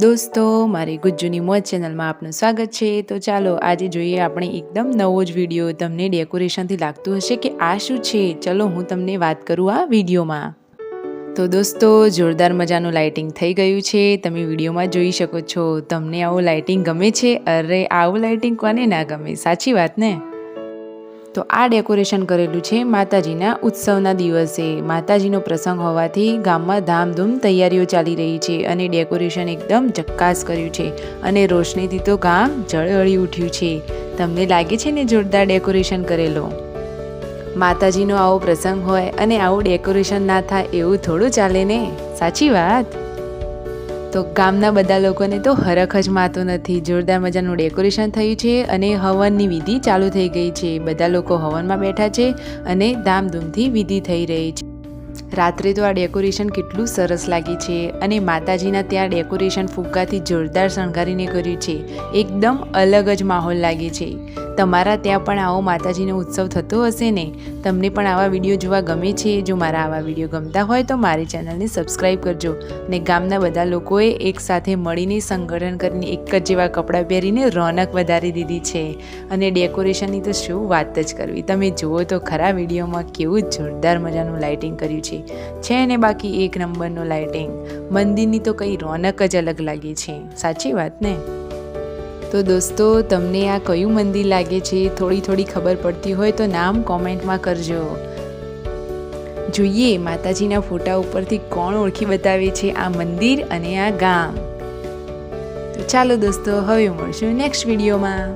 દોસ્તો, મારી ગુજ્જુની મોજ ચેનલમાં આપનું સ્વાગત છે। તો ચાલો આજે જોઈએ આપણે એકદમ નવો જ વિડીયો। તમને ડેકોરેશનથી લાગતું હશે કે આ શું છે, ચલો હું તમને વાત કરું આ વિડીયોમાં। તો દોસ્તો, જોરદાર મજાનું લાઇટિંગ થઈ ગયું છે, તમે વિડીયોમાં જોઈ શકો છો। તમને આવું લાઇટિંગ ગમે છે? અરે આવું લાઇટિંગ કોને ના ગમે, સાચી વાત ને? તો આ ડેકોરેશન કરેલું છે માતાજીના ઉત્સવના દિવસે। માતાજીનો પ્રસંગ હોવાથી ગામમાં ધામધૂમ તૈયારીઓ ચાલી રહી છે અને ડેકોરેશન એકદમ જક્કાસ કર્યું છે અને રોશનીથી તો ગામ જળહળી ઉઠ્યું છે। તમને લાગે છે ને જોરદાર ડેકોરેશન કરેલો? માતાજીનો આવો પ્રસંગ હોય અને આવું ડેકોરેશન ના થાય એવું થોડું ચાલે ને, સાચી વાત? તો ગામના બધા લોકોને તો હરખ જ માતો નથી। જોરદાર મજાનું ડેકોરેશન થયું છે અને હવનની વિધિ ચાલુ થઈ ગઈ છે। બધા લોકો હવનમાં બેઠા છે અને ધામધૂમથી વિધિ થઈ રહી છે। રાત્રે તો આ ડેકોરેશન કેટલું સરસ લાગે છે અને માતાજીના ત્યાં ડેકોરેશન ફુગ્ગાથી જોરદાર શણગારીને કર્યું છે। એકદમ અલગ જ માહોલ લાગે છે। તમારા ત્યાં પણ આવો માતાજીનો ઉત્સવ થતો હશે ને? તમને પણ આવા વિડીયો જોવા ગમે છે? જો મારા આવા વિડીયો ગમતા હોય તો મારી ચેનલને સબસ્ક્રાઈબ કરજો ને ગામના બધા લોકોએ એકસાથે મળીને સંગઠન કરીને એક જ જેવા કપડાં પહેરીને રોનક વધારી દીધી છે અને ડેકોરેશનની તો શું વાત જ કરવી। તમે જુઓ તો ખરા વિડીયોમાં કેવું જોરદાર મજાનું લાઇટિંગ કર્યું છે ને બાકી એક નંબરનું લાઇટિંગ। મંદિરની તો કંઈ રોનક જ અલગ લાગે છે, સાચી વાત ને? તો દોસ્તો, તમને આ કયું મંદિર લાગે છે? થોડી ખબર પડતી હોય તો નામ કોમેન્ટમાં કરજો। જોઈએ માતાજીના ફોટા ઉપરથી કોણ ઓળખી બતાવે છે આ મંદિર અને આ ગામ। તો ચાલો દોસ્તો, હવે મળશું નેક્સ્ટ વિડીયોમાં।